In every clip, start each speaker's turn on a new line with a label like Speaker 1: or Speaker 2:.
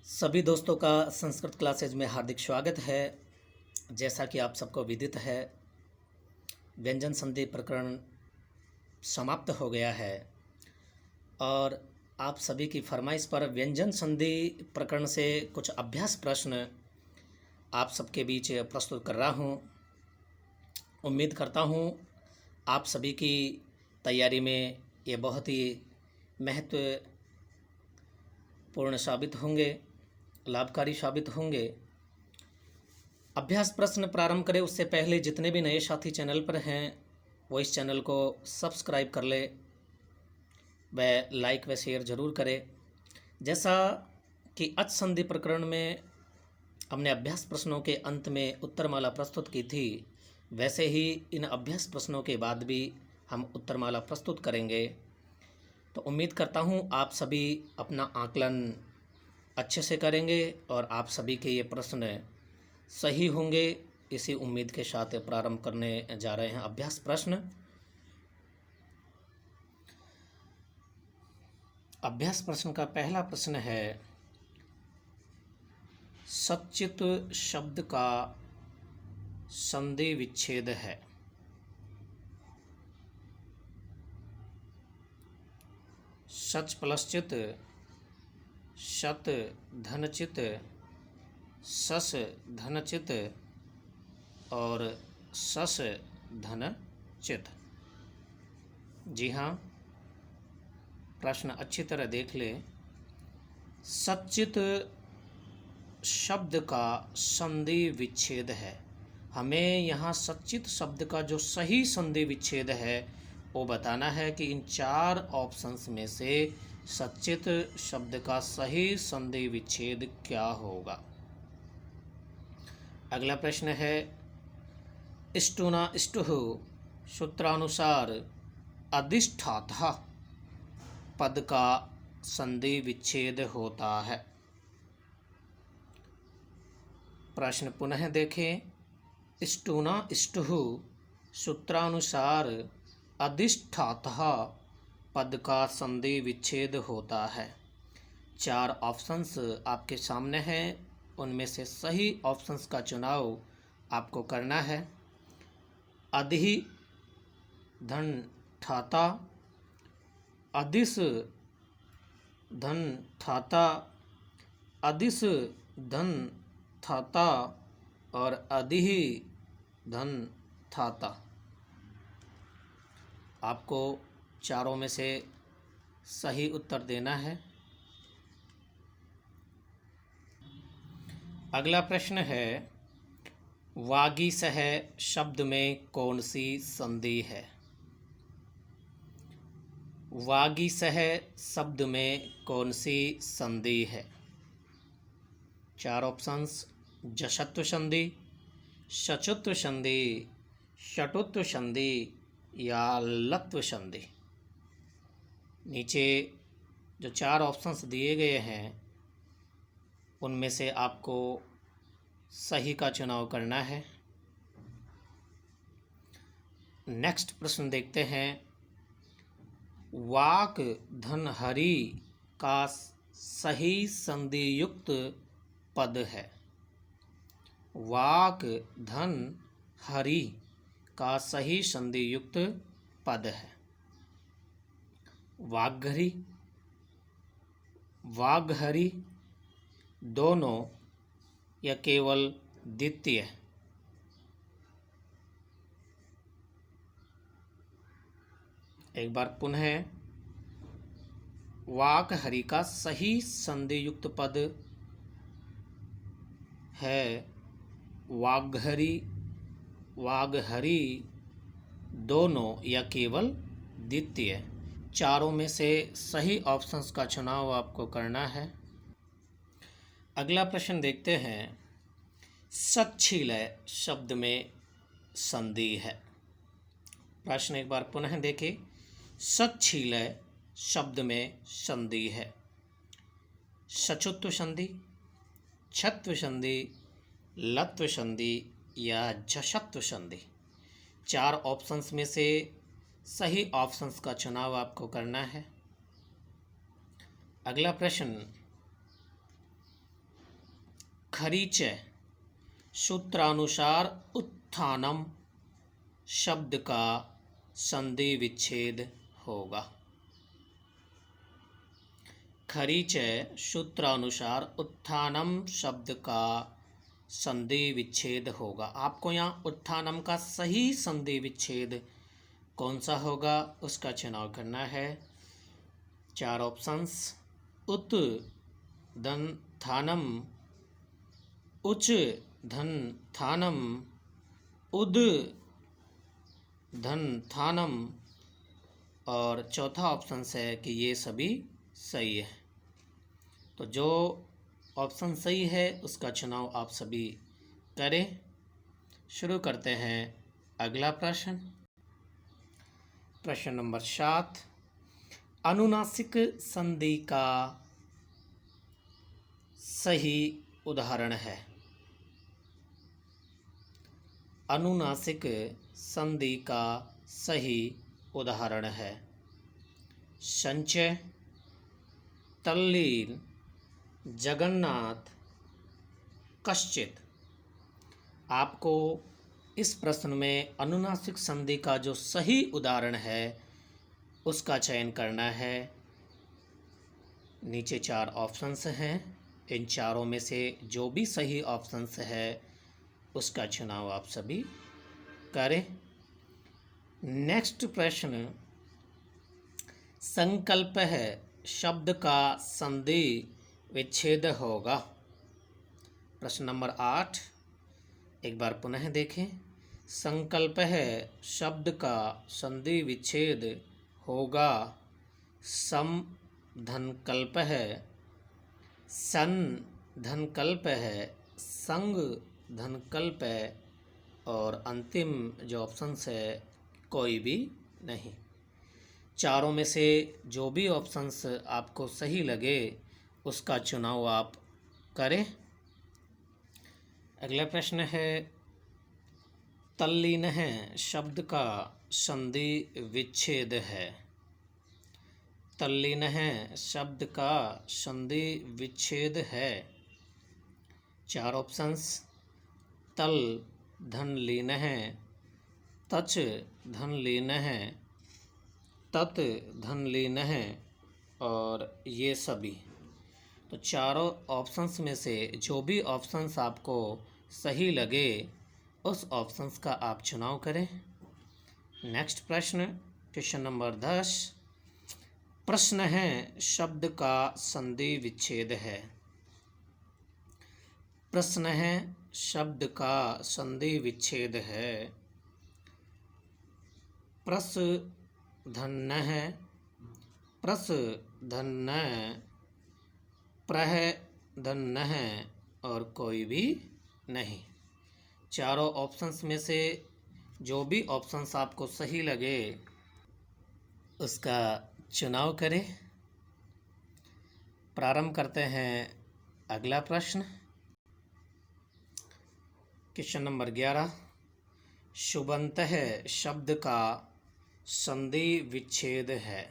Speaker 1: सभी दोस्तों का संस्कृत क्लासेज में हार्दिक स्वागत है। जैसा कि आप सबको विदित है, व्यंजन संधि प्रकरण समाप्त हो गया है और आप सभी की फरमाइश पर व्यंजन संधि प्रकरण से कुछ अभ्यास प्रश्न आप सबके बीच प्रस्तुत कर रहा हूँ। उम्मीद करता हूँ आप सभी की तैयारी में ये बहुत ही महत्वपूर्ण साबित होंगे, लाभकारी साबित होंगे। अभ्यास प्रश्न प्रारंभ करें उससे पहले जितने भी नए साथी चैनल पर हैं वो इस चैनल को सब्सक्राइब कर ले, व लाइक व शेयर ज़रूर करें। जैसा कि अच संधि प्रकरण में हमने अभ्यास प्रश्नों के अंत में उत्तरमाला प्रस्तुत की थी, वैसे ही इन अभ्यास प्रश्नों के बाद भी हम उत्तरमाला प्रस्तुत करेंगे। तो उम्मीद करता हूँ आप सभी अपना आकलन अच्छे से करेंगे और आप सभी के ये प्रश्न सही होंगे। इसी उम्मीद के साथ प्रारंभ करने जा रहे हैं अभ्यास प्रश्न। अभ्यास प्रश्न का पहला प्रश्न है, सच्चित शब्द का संधि विच्छेद है। सच प्लस चित, शत धनचित, सस धनचित और सस धनचित। जी हाँ, प्रश्न अच्छी तरह देख ले। सच्चित शब्द का संधि विच्छेद है। हमें यहाँ सच्चित शब्द का जो सही संधि विच्छेद है वो बताना है कि इन चार ऑप्शंस में से सच्चित शब्द का सही संधि विच्छेद क्या होगा। अगला प्रश्न है, इष्टुना इष्टुः सूत्रानुसार अधिष्ठाता पद का संधि विच्छेद होता है। प्रश्न पुनः देखें, इष्टुना इष्टुः सूत्रानुसार अधिष्ठाता पद का संधि विच्छेद होता है। चार ऑप्शंस आपके सामने हैं, उनमें से सही ऑप्शंस का चुनाव आपको करना है। अधि धन ठाता, अधिस धन ठाता, अधिस धन ठाता और अधिहि धन ठाता। आपको चारों में से सही उत्तर देना है। अगला प्रश्न है, वागीसह शब्द में कौन सी संधि है। वागीसह शब्द में कौन सी संधि है। चार ऑप्शंस, जशत्व संधि, शचुत्व संधि, षटुत्व संधि या लत्व संधि। नीचे जो चार ऑप्शंस दिए गए हैं उनमें से आपको सही का चुनाव करना है। नेक्स्ट प्रश्न देखते हैं, वाक धन हरि का सही संधि युक्त पद है। वाक धन हरि का सही संधि युक्त पद है। वाग्हरि, वाग्हरि, दोनों या केवल द्वितीय। एक बार पुनः, वाग्हरि का सही संधि युक्त पद है वाग्हरि, वाग्हरि, दोनों या केवल द्वितीय। चारों में से सही ऑप्शंस का चुनाव आपको करना है। अगला प्रश्न देखते हैं, सच्छीलय शब्द में संधि है। प्रश्न एक बार पुनः देखें, सच्छीलय शब्द में संधि है। सचुत्व संधि, छत्व संधि, लत्व संधि या जशत्व संधि। चार ऑप्शंस में से सही ऑप्शंस का चुनाव आपको करना है। अगला प्रश्न, खरीच सूत्रानुसार उत्थानम शब्द का संधि विच्छेद होगा। खरीच सूत्रानुसार उत्थानम शब्द का संधि विच्छेद होगा। आपको यहाँ उत्थानम का सही संधि विच्छेद कौन सा होगा उसका चुनाव करना है। 4 ऑप्शंस: उत धन थानम, उच धन थानम, उद धन थानम, और चौथा ऑप्शन है कि ये सभी सही है। तो जो ऑप्शन सही है उसका चुनाव आप सभी करें। शुरू करते हैं अगला प्रश्न। प्रश्न नंबर 7 अनुनासिक संधि का सही उदाहरण है। अनुनासिक संधि का सही उदाहरण है संचय, तल्लीन, जगन्नाथ, कश्चित। आपको इस प्रश्न में अनुनासिक संधि का जो सही उदाहरण है उसका चयन करना है। नीचे 4 ऑप्शंस हैं, इन चारों में से जो भी सही ऑप्शंस है उसका चुनाव आप सभी करें। नेक्स्ट प्रश्न, संकल्प है शब्द का संधि विच्छेद होगा। प्रश्न नंबर 8 एक बार पुनः देखें। संकल्प है शब्द का संधि विच्छेद होगा। सम धनकल्प है, सन धनकल्प है, संग धनकल्प है, और अंतिम जो ऑप्शन है कोई भी नहीं। चारों में से जो भी ऑप्शंस आपको सही लगे उसका चुनाव आप करें। अगला प्रश्न है तल्लीन है शब्द का संधि विच्छेद है। तल्लीन है शब्द का संधि विच्छेद है। 4 ऑप्शंस: तल धन लीन है, तच धन लीन है, तत् धन लीन है, और ये सभी। तो चारों ऑप्शंस में से जो भी ऑप्शंस आपको सही लगे उस ऑप्शंस का आप चुनाव करें। नेक्स्ट प्रश्न, क्वेश्चन नंबर 10 प्रश्न है शब्द का संधि विच्छेद है। प्रश्न है शब्द का संधि विच्छेद है। प्रस धन है, प्रस धन, प्रह धन है, और कोई भी नहीं। चारों ऑप्शंस में से जो भी ऑप्शंस आपको सही लगे उसका चुनाव करें। प्रारंभ करते हैं अगला प्रश्न। क्वेश्चन नंबर 11 शुभंतः शब्द का संधि विच्छेद है।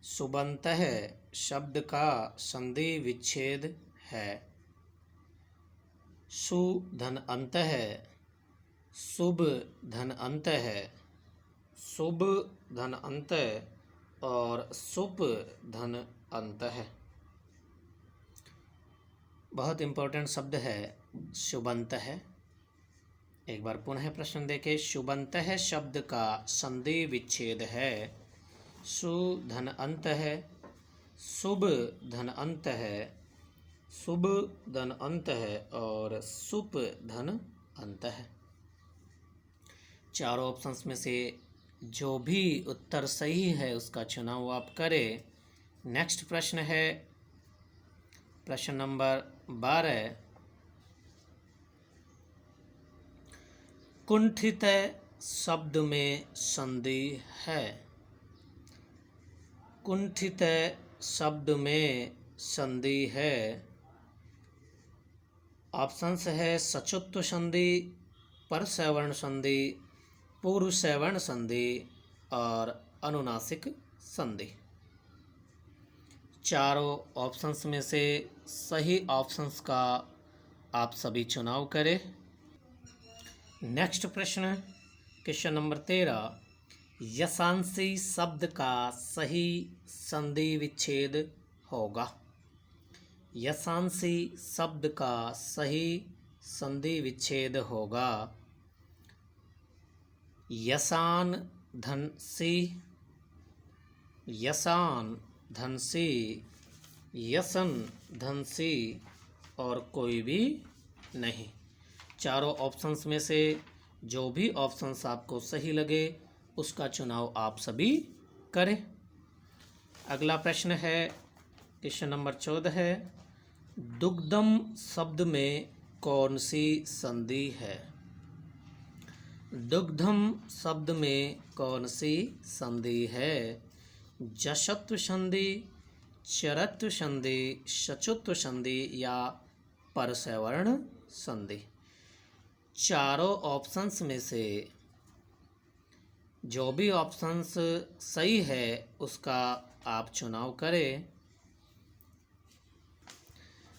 Speaker 1: शुभंतः शब्द का संधि विच्छेद है। सु धन अंत है, शुभ धन अंत है, शुभ धन अंत और शुभ धन अंत है। बहुत इम्पोर्टेंट शब्द है शुभंत है। एक बार पुनः प्रश्न देखें। शुभंत है शब्द का संधि विच्छेद है। सु धन अंत है, शुभ धन अंत है, शुभ धन अंत है, और शुभ धन अंत है। चारों ऑप्शंस में से जो भी उत्तर सही है उसका चुनाव आप करें। नेक्स्ट प्रश्न है प्रश्न नंबर 12 कुंठित शब्द में संधि है। कुंठित शब्द में संधि है। ऑप्शंस है सचुत्व संधि, परसवर्ण संधि, पूर्व सवर्ण संधि और अनुनासिक संधि। चारों ऑप्शंस में से सही ऑप्शंस का आप सभी चुनाव करें। नेक्स्ट प्रश्न, क्वेश्चन नंबर 13, यशांसी शब्द का सही संधि विच्छेद होगा। यशांसी शब्द का सही संधि विच्छेद होगा यसान धन सी, यसान धन सी, यसन धन सी और कोई भी नहीं। चारों ऑप्शंस में से जो भी ऑप्शंस आपको सही लगे उसका चुनाव आप सभी करें। अगला प्रश्न है, क्वेश्चन नंबर 14 है, दुग्धम शब्द में कौन सी संधि है। दुग्धम शब्द में कौन सी संधि है। जशत्व संधि, चरत्व संधि, सचुत्व संधि या परसवर्ण संधि। चारों ऑप्शंस में से जो भी ऑप्शंस सही है उसका आप चुनाव करें।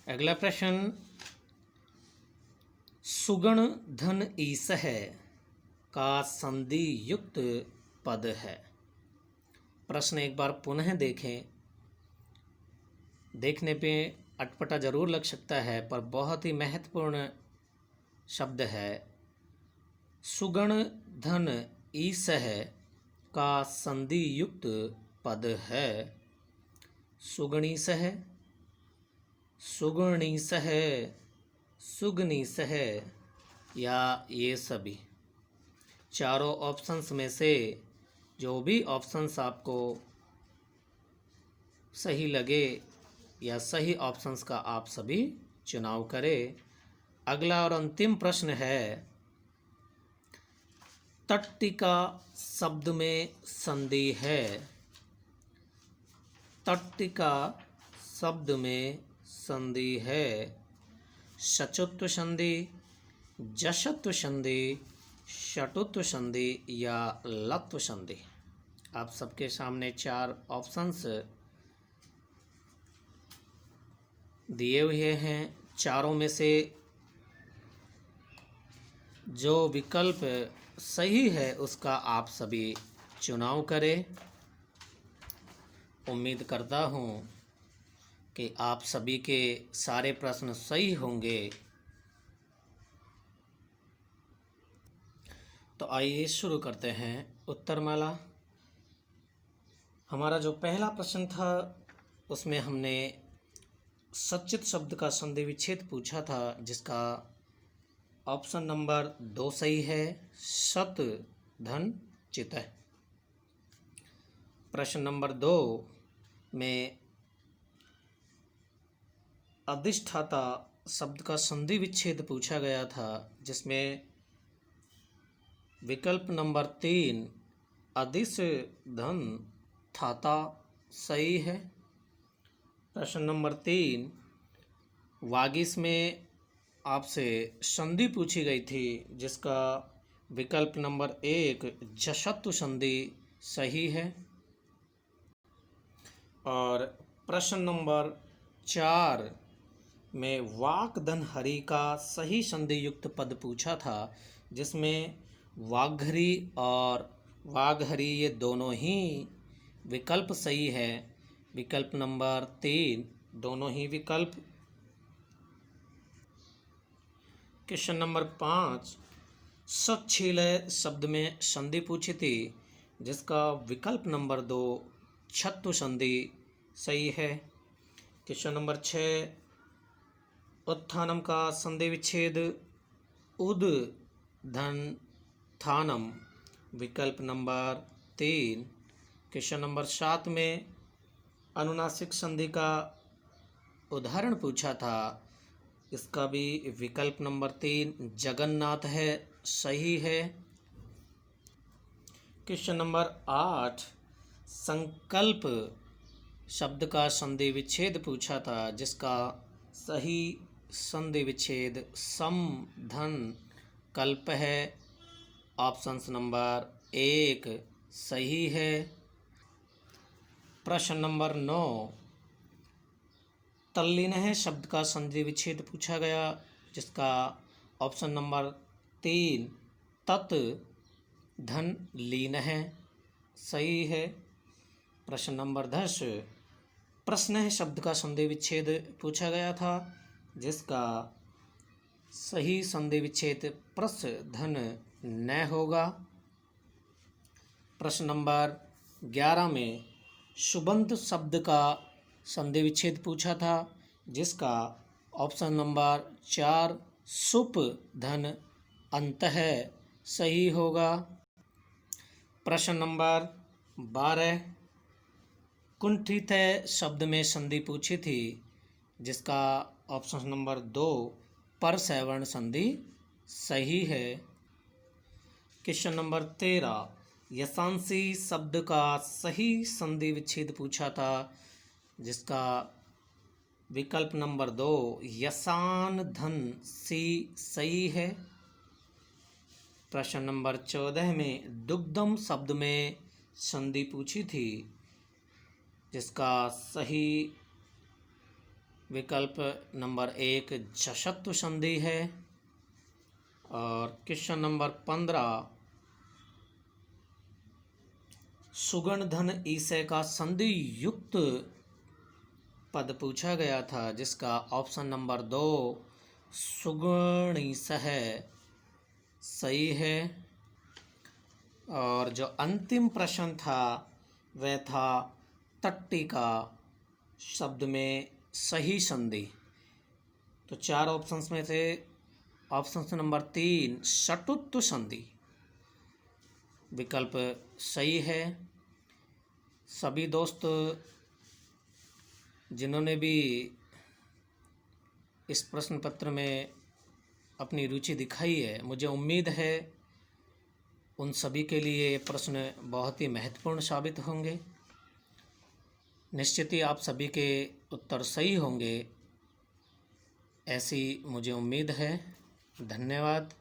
Speaker 1: अगला प्रश्न, सुगण धन ईसह का संधि युक्त पद है। प्रश्न एक बार पुनः देखें, देखने पे अटपटा जरूर लग सकता है पर बहुत ही महत्वपूर्ण शब्द है। सुगण धन ईसह का संधि युक्त पद है सुगणीसह, सुगणीसह, सुगनीसह या ये सभी। चारों ऑप्शंस में से जो भी ऑप्शंस आपको सही लगे या सही ऑप्शंस का आप सभी चुनाव करें। अगला और अंतिम प्रश्न है, तट्टिका शब्द में संधि है। तट्टिका शब्द में संधि है सचुत्व संधि, जशत्व संधि, षटुत्व संधि या लत्व संधि। आप सबके सामने चार ऑप्शंस दिए हुए हैं। चारों में से जो विकल्प सही है उसका आप सभी चुनाव करें। उम्मीद करता हूँ कि आप सभी के सारे प्रश्न सही होंगे। तो आइए शुरू करते हैं उत्तरमाला। हमारा जो पहला प्रश्न था उसमें हमने सचित शब्द का संधि विच्छेद पूछा था, जिसका ऑप्शन नंबर 2 सही है, सत धन चित। प्रश्न नंबर 2 में अधिष्ठाता शब्द का संधि विच्छेद पूछा गया था, जिसमें विकल्प नंबर 3 अधिस धन थाता सही है। प्रश्न नंबर 3 वागिस में आपसे संधि पूछी गई थी, जिसका विकल्प नंबर 1 जशत्व संधि सही है। और प्रश्न नंबर 4 में वाक्धन हरि का सही संधि युक्त पद पूछा था, जिसमें वाघरी और वाघहरी ये दोनों ही विकल्प सही है। विकल्प नंबर 3 दोनों ही विकल्प। क्वेश्चन नंबर 5 सच्छीलय शब्द में संधि पूछी थी, जिसका विकल्प नंबर 2 छत्व संधि सही है। क्वेश्चन नंबर 6 उत्थानम का संधि विच्छेद उद धन थानम विकल्प नंबर 3। क्वेश्चन नंबर 7 में अनुनासिक संधि का उदाहरण पूछा था, इसका भी विकल्प नंबर 3 जगन्नाथ है सही है। क्वेश्चन नंबर 8 संकल्प शब्द का संधि विच्छेद पूछा था, जिसका सही संधि विच्छेद सम धन कल्प है। ऑप्शंस नंबर 1 सही है। प्रश्न नंबर 9 तल्लीन शब्द का संधि विच्छेद पूछा गया, जिसका ऑप्शन नंबर 3 तत् धन लीन है, सही है। प्रश्न नंबर 10 प्रश्न है शब्द का संधि विच्छेद पूछा गया था, जिसका सही संधि विच्छेद प्रस धन न होगा। प्रश्न नंबर 11 में सुबंत शब्द का संधि विच्छेद पूछा था, जिसका ऑप्शन नंबर 4 सुप धन अंत है, सही होगा। प्रश्न नंबर 12 कुंठित शब्द में संधि पूछी थी, जिसका ऑप्शन नंबर 2 पर सवर्ण संधि सही है। क्वेश्चन नंबर 13 यशांसी शब्द का सही संधि विच्छेद पूछा था, जिसका विकल्प नंबर 2 यसान धन सी सही है। प्रश्न नंबर 14 में दुग्धम शब्द में संधि पूछी थी, जिसका सही विकल्प नंबर 1 जशत्व संधि है। और क्वेश्चन नंबर 15 सुगण धन ईसे का संधि युक्त पद पूछा गया था, जिसका ऑप्शन नंबर 2 सुगणीस है, सही है। और जो अंतिम प्रश्न था वह था तट्टिका शब्द में सही संधि। तो 4 ऑप्शंस में से ऑप्शन नंबर 3 षटुत्व संधि विकल्प सही है। सभी दोस्त जिन्होंने भी इस प्रश्न पत्र में अपनी रुचि दिखाई है, मुझे उम्मीद है उन सभी के लिए ये प्रश्न बहुत ही महत्वपूर्ण साबित होंगे। निश्चित ही आप सभी के उत्तर सही होंगे, ऐसी मुझे उम्मीद है। धन्यवाद।